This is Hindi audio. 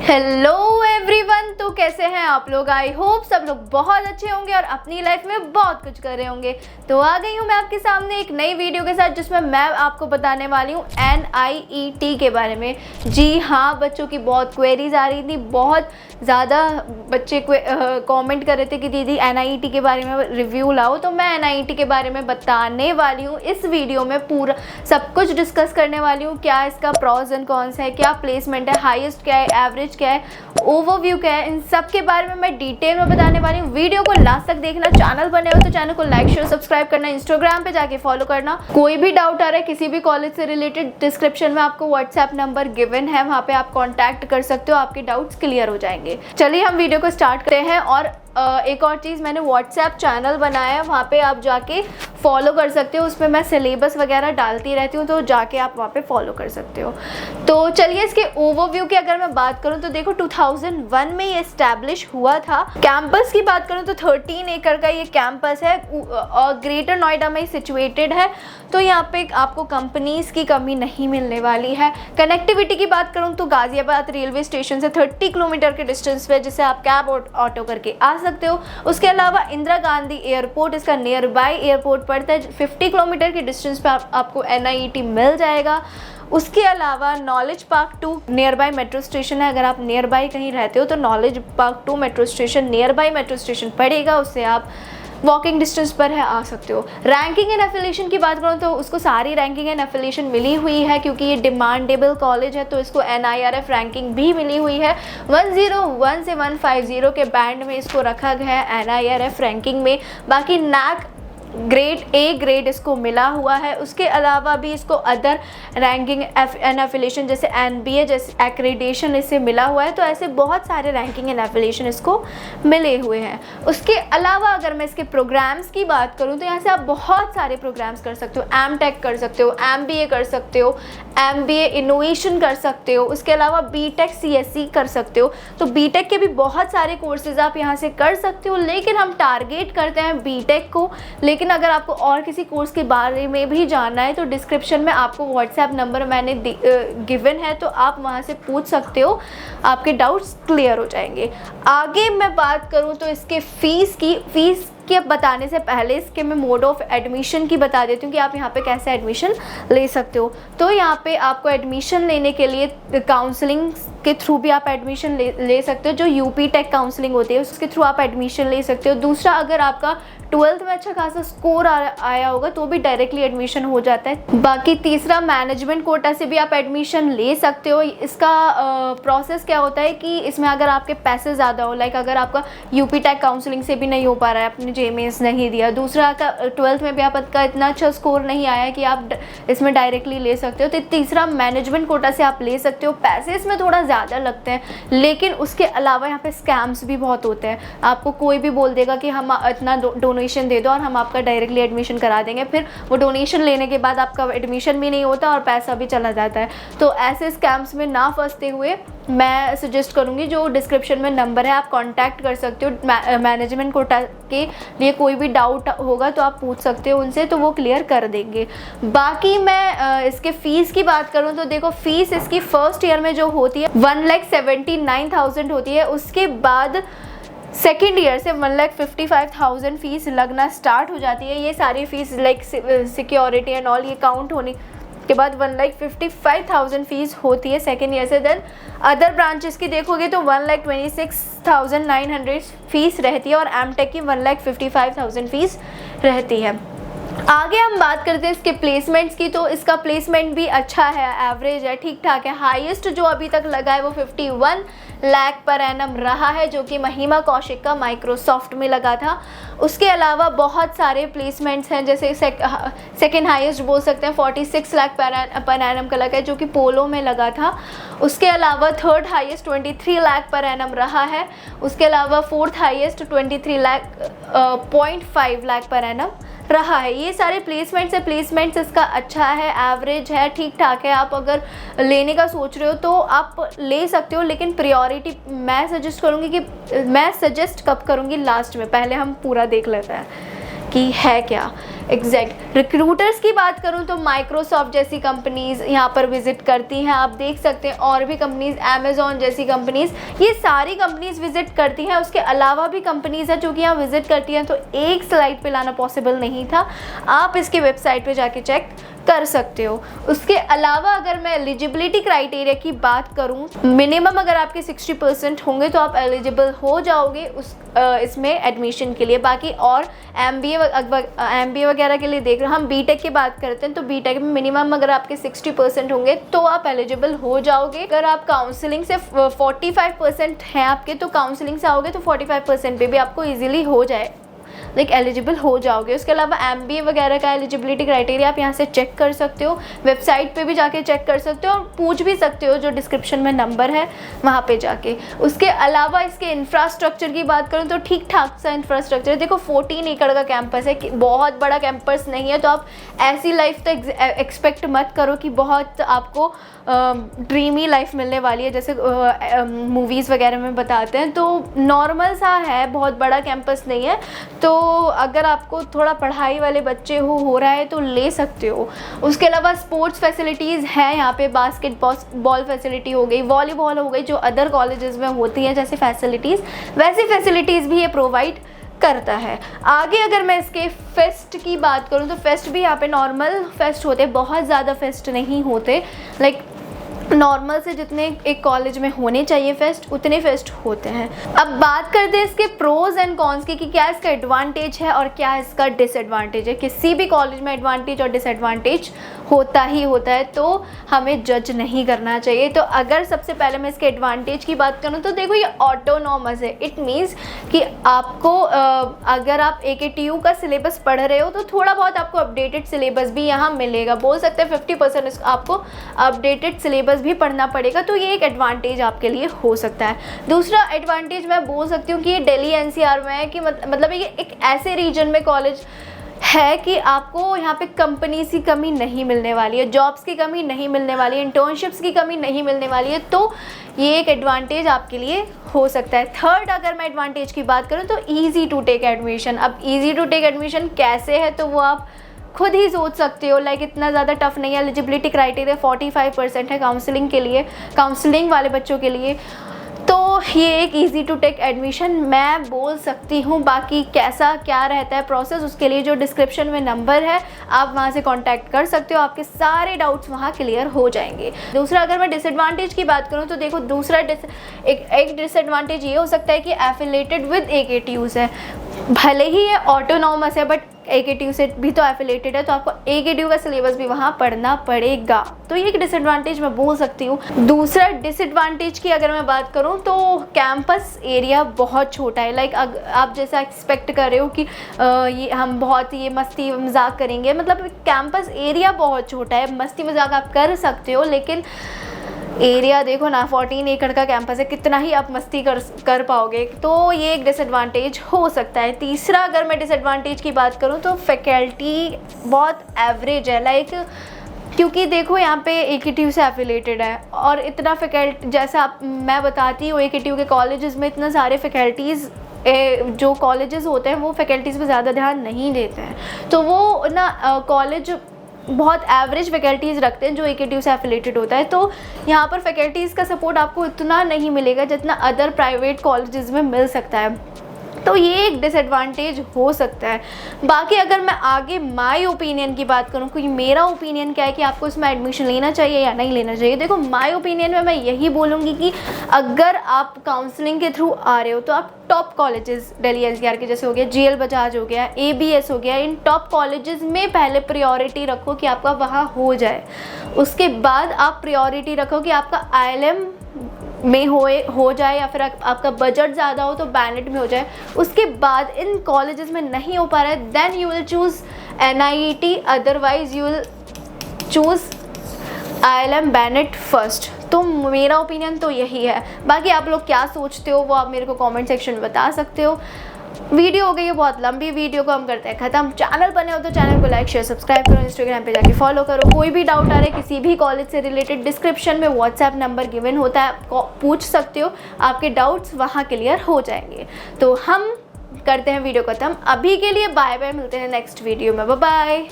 हेलो एवरीवन, तो कैसे हैं आप लोग। आई होप सब लोग बहुत अच्छे होंगे और अपनी लाइफ में बहुत कुछ कर रहे होंगे। तो आ गई हूँ मैं आपके सामने एक नई वीडियो के साथ, जिसमें मैं आपको बताने वाली हूँ NIET के बारे में। जी हाँ, बच्चों की बहुत क्वेरीज आ रही थी, बहुत ज़्यादा बच्चे कमेंट कर रहे थे कि दीदी NIET के बारे में रिव्यू लाओ। तो मैं NIET के बारे में बताने वाली हूँ इस वीडियो में, पूरा सब कुछ डिस्कस करने वाली हूँ। क्या इसका प्रॉस एंड कॉन्स है, क्या प्लेसमेंट है, हाईएस्ट क्या है, एवरेज क्या है, ओवरव्यू क्या है, इन सब के बारे में मैं डिटेल में बताने वाली हूँ। वीडियो को लास्ट तक देखना। चैनल बने हो तो चैनल को लाइक शेयर सब्सक्राइब करना, इंस्टाग्राम पे जाके फॉलो करना। कोई भी डाउट आ रहा है किसी भी कॉलेज से रिलेटेड, डिस्क्रिप्शन में आपको व्हाट्सएप नंबर गिवन है, वहाँ पे आप कॉन्टैक्ट कर सकते हो, आपके डाउट्स क्लियर हो जाएंगे। चलिए हम वीडियो को स्टार्ट करते हैं। और एक और चीज़, मैंने व्हाट्सएप चैनल बनाया है, वहाँ पे आप जाके फॉलो कर सकते हो। उसमें मैं सिलेबस वगैरह डालती रहती हूँ, तो जाके आप वहाँ पे फॉलो कर सकते हो। तो चलिए इसके ओवरव्यू की अगर मैं बात करूँ तो देखो 2001 में ये इस्टेब्लिश हुआ था। कैंपस की बात करूँ तो 13 एकड़ का ये कैंपस है और ग्रेटर नोएडा में सिचुएटेड है। तो यहाँ पे आपको कंपनीज की कमी नहीं मिलने वाली है। कनेक्टिविटी की बात करूँ तो गाजियाबाद रेलवे स्टेशन से 30 किलोमीटर के डिस्टेंस पे, जिसे आप कैब ऑटो करके आ सकते हो। उसके अलावा इंदिरा गांधी एयरपोर्ट इसका नियर बाय एयरपोर्ट पड़ता है, 50 किलोमीटर की डिस्टेंस पे आपको NIET मिल जाएगा। उसके अलावा knowledge park 2 near by metro station है। अगर आप नियर बाय कहीं रहते हो तो knowledge park 2 metro station near by metro station पड़ेगा, उससे आप वॉकिंग डिस्टेंस पर है आ सकते हो। रैंकिंग एंड एफिलिएशन की बात करूँ तो उसको सारी रैंकिंग एंड एफिलिएशन मिली हुई है, क्योंकि ये डिमांडेबल कॉलेज है, तो इसको NIRF रैंकिंग भी मिली हुई है। 101 से 150 के बैंड में इसको रखा गया है NIRF रैंकिंग में। बाकी NAC ग्रेड A ग्रेड इसको मिला हुआ है। उसके अलावा भी इसको अदर रैंकिंग एंड एफिलिएशन जैसे NBA जैसे एक्रेडिटेशन इससे मिला हुआ है। तो ऐसे बहुत सारे रैंकिंग एंड एफिलिएशन इसको मिले हुए हैं। उसके अलावा अगर मैं इसके प्रोग्राम्स की बात करूं तो यहाँ से आप बहुत सारे प्रोग्राम्स कर सकते हो। MTech कर सकते हो, MBA कर सकते हो, MBA इनोवेशन कर सकते हो। उसके अलावा BTech CSE कर सकते हो। तो BTech के भी बहुत सारे कोर्सेज आप यहाँ से कर सकते हो, लेकिन हम टारगेट करते हैं BTech को। लेकिन अगर आपको और किसी कोर्स के बारे में भी जानना है तो डिस्क्रिप्शन में आपको व्हाट्सएप नंबर मैंने गिवन है, तो आप वहाँ से पूछ सकते हो, आपके डाउट्स क्लियर हो जाएंगे। आगे मैं बात करूँ तो इसके फ़ीस के बताने से पहले इसके मैं मोड ऑफ एडमिशन की बता देती हूँ कि आप यहाँ पे कैसे एडमिशन ले सकते हो। तो यहाँ पे आपको एडमिशन लेने के लिए काउंसलिंग के थ्रू भी आप एडमिशन ले सकते हो। जो UP टेक काउंसलिंग होती है उसके थ्रू आप एडमिशन ले सकते हो। दूसरा, अगर आपका 12th में अच्छा खासा स्कोर आया होगा तो भी डायरेक्टली एडमिशन हो जाता है। बाकी तीसरा, मैनेजमेंट कोटा से भी आप एडमिशन ले सकते हो। इसका प्रोसेस क्या होता है कि इसमें अगर आपके पैसे ज़्यादा हो, लाइक अगर आपका UP टेक काउंसलिंग से भी नहीं हो पा रहा है, आपने JMAs नहीं दिया, दूसरा का 12th में भी आपका इतना अच्छा स्कोर नहीं आया कि आप इसमें डायरेक्टली ले सकते हो, तो तीसरा मैनेजमेंट कोटा से आप ले सकते हो। पैसे इसमें थोड़ा ज़्यादा लगते हैं, लेकिन उसके अलावा यहाँ पे स्कैम्स भी बहुत होते हैं। आपको कोई भी बोल देगा कि हम इतना डोनेशन दे दो और हम आपका डायरेक्टली एडमिशन करा देंगे, फिर वो डोनेशन लेने के बाद आपका एडमिशन भी नहीं होता और पैसा भी चला जाता है। तो ऐसे स्कैम्स में ना फंसते हुए मैं सजेस्ट करूँगी, जो डिस्क्रिप्शन में नंबर है आप कांटेक्ट कर सकते हो। मैनेजमेंट कोटा के लिए कोई भी डाउट होगा तो आप पूछ सकते हो उनसे, तो वो क्लियर कर देंगे। बाकी मैं इसके फ़ीस की बात करूँ तो देखो, फ़ीस इसकी फर्स्ट ईयर में जो होती है 1,79,000 होती है। उसके बाद सेकेंड ईयर से 1,55,000 फ़ीस लगना स्टार्ट हो जाती है। ये सारी fees like security and all ये काउंट होने के बाद 1,55,000 फ़ीस होती है सेकेंड ईयर से। देन अदर ब्रांचेस की देखोगे तो 1,26,900 फ़ीस रहती है और MTech की 1,55,000 फ़ीस रहती है। आगे हम बात करते हैं इसके प्लेसमेंट्स की। तो इसका प्लेसमेंट भी अच्छा है, एवरेज है, ठीक ठाक है। हाईएस्ट जो अभी तक लगा है वो 51 लाख पर एनम रहा है, जो कि महिमा कौशिक का माइक्रोसॉफ्ट में लगा था। उसके अलावा बहुत सारे प्लेसमेंट्स हैं, जैसे सेकेंड हाईएस्ट बोल सकते हैं 46 लाख पर एनम का लगा है, जो कि पोलो में लगा था। उसके अलावा third highest 23 lakh per annum रहा है। उसके अलावा fourth highest 23.5 lakh per annum रहा है। ये सारे प्लेसमेंट्स इसका अच्छा है, एवरेज है, ठीक ठाक है। आप अगर लेने का सोच रहे हो तो आप ले सकते हो, लेकिन प्रायोरिटी मैं सजेस्ट करूँगी कि मैं सजेस्ट कब करूँगी, लास्ट में। पहले हम पूरा देख लेते हैं कि है क्या। एग्जैक्ट। रिक्रूटर्स की बात करूं तो माइक्रोसॉफ्ट जैसी कंपनीज़ यहाँ पर विज़िट करती हैं, आप देख सकते हैं, और भी कंपनीज़, अमेज़ॉन जैसी कंपनीज़, ये सारी कंपनीज़ विज़िट करती हैं। उसके अलावा भी कंपनीज़ हैं जो कि यहाँ विज़िट करती हैं, तो एक स्लाइड पे लाना पॉसिबल नहीं था, आप इसकी वेबसाइट पे जाके चेक कर सकते हो। उसके अलावा अगर मैं एलिजिबिलिटी क्राइटेरिया की बात करूं, मिनिमम अगर आपके 60% होंगे तो आप एलिजिबल हो जाओगे इसमें एडमिशन के लिए। बाकी और MBA वगैरह के लिए देख रहे हैं, हम बीटेक की बात करते हैं तो बीटेक में मिनिमम अगर आपके 60% होंगे तो आप एलिजिबल हो जाओगे। अगर आप काउंसलिंग से 45% हैं आपके, तो काउंसलिंग से आओगे तो 45% पे भी आपको ईजिली हो जाए, लाइक एलिजिबल हो जाओगे। उसके अलावा MBA वगैरह का एलिजिबिलिटी क्राइटेरिया आप यहाँ से चेक कर सकते हो, वेबसाइट पे भी जाके चेक कर सकते हो और पूछ भी सकते हो, जो डिस्क्रिप्शन में नंबर है वहाँ पे जाके। उसके अलावा इसके इंफ्रास्ट्रक्चर की बात करूँ तो ठीक ठाक सा इंफ्रास्ट्रक्चर है। देखो 14 एकड़ का कैंपस है, बहुत बड़ा कैंपस नहीं है, तो आप ऐसी लाइफ तो एक्सपेक्ट मत करो कि बहुत आपको ड्रीमी लाइफ मिलने वाली है जैसे मूवीज़ वगैरह में बताते हैं। तो नॉर्मल सा है, बहुत बड़ा कैंपस नहीं है। तो अगर आपको थोड़ा पढ़ाई वाले बच्चे हो रहा है तो ले सकते हो। उसके अलावा स्पोर्ट्स फैसिलिटीज़ हैं यहाँ पे, बास्केटबॉल फैसिलिटी हो गई, वॉलीबॉल हो गई, जो अदर कॉलेजेस में होती हैं जैसे फैसिलिटीज़, वैसी फैसिलिटीज़ भी ये प्रोवाइड करता है। आगे अगर मैं इसके फेस्ट की बात करूँ तो फेस्ट भी यहाँ पे नॉर्मल फेस्ट होते हैं, बहुत ज़्यादा फेस्ट नहीं होते, लाइक नॉर्मल से जितने एक कॉलेज में होने चाहिए फेस्ट, उतने फेस्ट होते हैं। अब बात करते हैं इसके प्रोज एंड कॉन्स की, कि क्या इसका एडवांटेज है और क्या इसका डिसएडवांटेज है। किसी भी कॉलेज में एडवांटेज और डिसएडवांटेज होता ही होता है, तो हमें जज नहीं करना चाहिए। तो अगर सबसे पहले मैं इसके एडवांटेज की बात करूँ तो देखो, ये ऑटोनॉमस है। इट मीन्स कि आपको अगर आप AKTU का सिलेबस पढ़ रहे हो तो थोड़ा बहुत आपको अपडेटेड सिलेबस भी यहाँ मिलेगा। बोल सकते हैं 50% आपको अपडेटेड सिलेबस भी पढ़ना पड़ेगा, तो ये एक एडवांटेज आपके लिए हो सकता है। दूसरा एडवांटेज मैं बोल सकती हूँ कि ये दिल्ली NCR में है, कि मतलब ये एक ऐसे रीजन में कॉलेज है कि आपको यहाँ पे कंपनीज की कमी नहीं मिलने वाली है, जॉब्स की कमी नहीं मिलने वाली है, इंटर्नशिप्स की कमी नहीं मिलने वाली है, तो ये एक एडवांटेज आपके लिए हो सकता है। थर्ड अगर मैं एडवांटेज की बात करूँ तो ईजी टू टेक एडमिशन। अब ईजी टू टेक एडमिशन कैसे है तो वो आप खुद ही सोच सकते हो, लाइक इतना ज़्यादा टफ नहीं है। एलिजिबिलिटी क्राइटेरिया 45% है काउंसलिंग के लिए, काउंसलिंग वाले बच्चों के लिए, तो ये एक इजी टू टेक एडमिशन मैं बोल सकती हूँ। बाकी कैसा क्या रहता है प्रोसेस, उसके लिए जो डिस्क्रिप्शन में नंबर है आप वहाँ से कांटेक्ट कर सकते हो, आपके सारे डाउट्स वहाँ क्लियर हो जाएंगे। दूसरा अगर मैं डिसएडवांटेज की बात करूँ तो देखो, दूसरा एक डिसएडवांटेज ये हो सकता है कि एफिलेटेड विद AKTUs है। भले ही ये ऑटोनॉमस है बट AKTU से भी तो एफिलेटेड है, तो आपको AKTU का सिलेबस भी वहाँ पढ़ना पड़ेगा, तो ये एक डिसएडवांटेज मैं बोल सकती हूँ। दूसरा डिसएडवांटेज की अगर मैं बात करूँ तो कैंपस एरिया बहुत छोटा है। लाइक आप जैसा एक्सपेक्ट कर रहे हो कि ये हम बहुत ये मस्ती मजाक करेंगे, मतलब कैंपस एरिया बहुत छोटा है। मस्ती मजाक आप कर सकते हो, लेकिन एरिया देखो ना, 14 एकड़ का कैंपस है, कितना ही आप मस्ती कर पाओगे, तो ये एक डिसएडवांटेज हो सकता है। तीसरा अगर मैं डिसएडवांटेज की बात करूँ तो फैकल्टी बहुत एवरेज है, लाइक क्योंकि देखो यहाँ पे AKTU से एफिलेटेड है और इतना फैकल्टी, जैसा मैं बताती हूँ AKTU के कॉलेजेस में इतना सारे फैकल्टीज़ जो कॉलेजेस होते हैं वो फैकल्टीज़ पे ज़्यादा ध्यान नहीं देते हैं, तो वो ना कॉलेज बहुत एवरेज फैकल्टीज़ रखते हैं जो AKTU से एफिलेटेड होता है, तो यहाँ पर फैकल्टीज़ का सपोर्ट आपको इतना नहीं मिलेगा जितना अदर प्राइवेट कॉलेजेस में मिल सकता है, तो ये एक डिसएडवांटेज हो सकता है। बाकी अगर मैं आगे माय ओपिनियन की बात करूँ कि मेरा ओपिनियन क्या है कि आपको इसमें एडमिशन लेना चाहिए या नहीं लेना चाहिए, देखो माय ओपिनियन में मैं यही बोलूँगी कि अगर आप काउंसलिंग के थ्रू आ रहे हो तो आप टॉप कॉलेजेस दिल्ली NCR के जैसे हो गया, GL बजाज हो गया, ABS हो गया, इन टॉप कॉलेजेस में पहले प्रायोरिटी रखो कि आपका वहाँ हो जाए। उसके बाद आप प्रायोरिटी रखो कि आपका ILM में हो जाए, या फिर आपका बजट ज़्यादा हो तो बैनेट में हो जाए। उसके बाद इन कॉलेजेस में नहीं हो पा रहा है, then you will choose NIET, otherwise you will choose ILM Bennett first. तो मेरा ओपिनियन तो यही है। बाकी आप लोग क्या सोचते हो वो आप मेरे को कमेंट सेक्शन में बता सकते हो। वीडियो हो गई है बहुत लंबी, वीडियो को हम करते हैं ख़त्म। चैनल बने हो तो चैनल को लाइक शेयर सब्सक्राइब करो, इंस्टाग्राम पे जाके फॉलो करो। कोई भी डाउट आ रहा है किसी भी कॉलेज से रिलेटेड, डिस्क्रिप्शन में WhatsApp नंबर गिवन होता है, पूछ सकते हो, आपके डाउट्स वहाँ क्लियर हो जाएंगे। तो हम करते हैं वीडियो खत्म। अभी के लिए बाय बाय, मिलते हैं नेक्स्ट वीडियो में, बाय बाय।